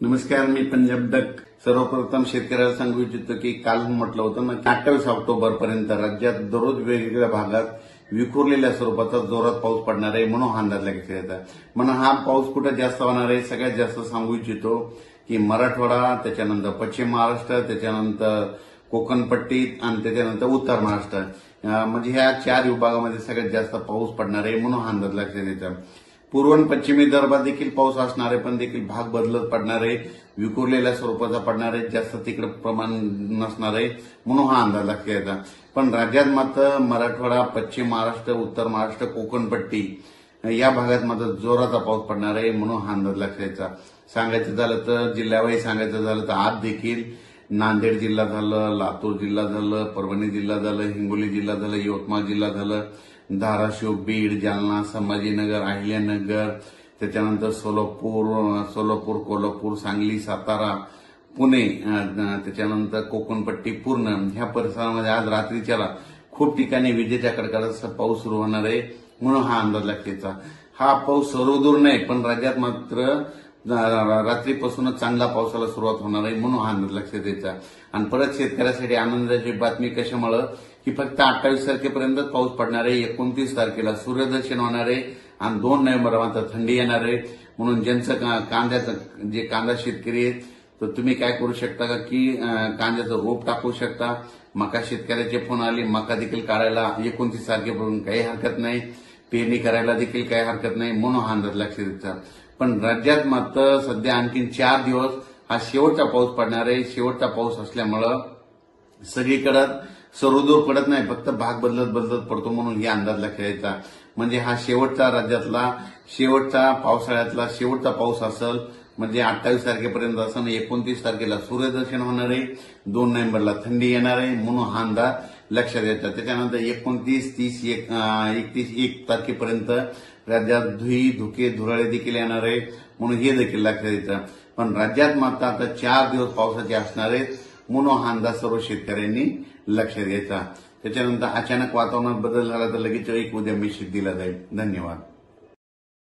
नमस्कार, मी पंजाब डक. सर्वप्रथम शेतकऱ्याला सांगू इच्छितो की काल म्हटलं होतं ना, 28 ऑक्टोबर पर्यंत राज्यात दररोज वेगवेगळ्या भागात विखुरलेल्या स्वरूपाचा जोरात पाऊस पडणार आहे म्हणून हा अंदाज लागण्यात येतात. म्हणून हा पाऊस कुठे जास्त होणार आहे सगळ्यात जास्त सांगू इच्छितो की मराठवाडा, त्याच्यानंतर पश्चिम महाराष्ट्र, त्याच्यानंतर कोकणपट्टी आणि त्याच्यानंतर उत्तर महाराष्ट्र, म्हणजे ह्या 4 विभागामध्ये सगळ्यात जास्त पाऊस पडणार आहे म्हणून हा अंदाज लक्षात येतो. पूर्व आणि पश्चिमी विदर्भात देखील पाऊस असणार आहे, पण देखील भाग बदलत पडणार आहे, विखुरलेल्या स्वरूपाचा पडणार आहे, जास्त तिकडे प्रमाण नसणार आहे म्हणून हा अंदाज लक्षात येतात. पण राज्यात मात्र मराठवाडा, पश्चिम महाराष्ट्र, उत्तर महाराष्ट्र, कोकणपट्टी या भागात मात्र जोराचा पाऊस पडणार आहे म्हणून हा अंदाज लक्षात यायचा. सांगायचं झालं तर जिल्ह्यावाही सांगायचं झालं तर आज देखील नांदेड जिल्हा झालं, लातूर जिल्हा झालं, परभणी जिल्हा झालं, हिंगोली जिल्हा झालं, यवतमाळ जिल्हा झालं, धाराशिव, बीड, जालना, संभाजीनगर, अहिल्यानगर, त्याच्यानंतर सोलापूर, कोल्हापूर, सांगली, सातारा, पुणे, त्याच्यानंतर कोकणपट्टी पूर्ण ह्या परिसरामध्ये आज रात्रीच्या खूप ठिकाणी विजेच्या कडकडाटासह पाऊस सुरू होणार आहे म्हणून हा अंदाज लागतेचा. हा पाऊस सर्वदूर नाही, पण राज्यात मात्र रात्रीपासूनच चांगला पावसाला सुरुवात होणार आहे म्हणून हा अंदाज लक्षात द्यायचा. आणि परत शेतकऱ्यासाठी आनंदाची बातमी कशामुळे की फक्त 28 तारखेपर्यंत पाऊस पडणार आहे. 29 तारखेला सूर्यदर्शन होणार आहे आणि 2 नोव्हेंबर मात्र थंडी येणार आहे. म्हणून ज्यांचं कांद्याचं जे कांदा शेतकरी आहेत तर तुम्ही काय करू शकता का की कांद्याचं रोप टाकू शकता. मका शेतकऱ्याचे फोन आले, मका देखील काढायला 29 तारखेपर्यंत काही हरकत नाही, पेरणी करायला देखील काही हरकत नाही म्हणून हा अंदाज लक्षात द्यायचा. पण राज्यात मात्र सध्या आणखी 4 दिवस हा शेवटचा पाऊस पडणार आहे. शेवटचा पाऊस असल्यामुळं सगळीकडे सर्वदूर पडत नाही, फक्त भाग बदलत पडतो म्हणून हे अंदाज लक्षात यायचा. म्हणजे हा शेवटचा राज्यातला शेवटचा पावसाळ्यातला शेवटचा पाऊस असेल. म्हणजे 28 तारखेपर्यंत असं 29 तारखेला सूर्यदर्शन होणार आहे, 2 नोव्हेंबरला थंडी येणार आहे म्हणून हा अंदाज लक्षात यायचा. त्याच्यानंतर 29, 30, 1 तारखेपर्यंत राज्यात धुके धुराळे देखील येणार आहे म्हणून हे देखील लक्षात यायचं. पण राज्यात मात्र आता 4 दिवस पावसाचे असणार आहेत म्हणून हा अंदाज सर्व शेतकऱ्यांनी लक्षात घ्यायचा. त्याच्यानंतर अचानक वातावरणात बदल झाला तर लगेच एक उद्या मेसेज दिला जाईल. धन्यवाद.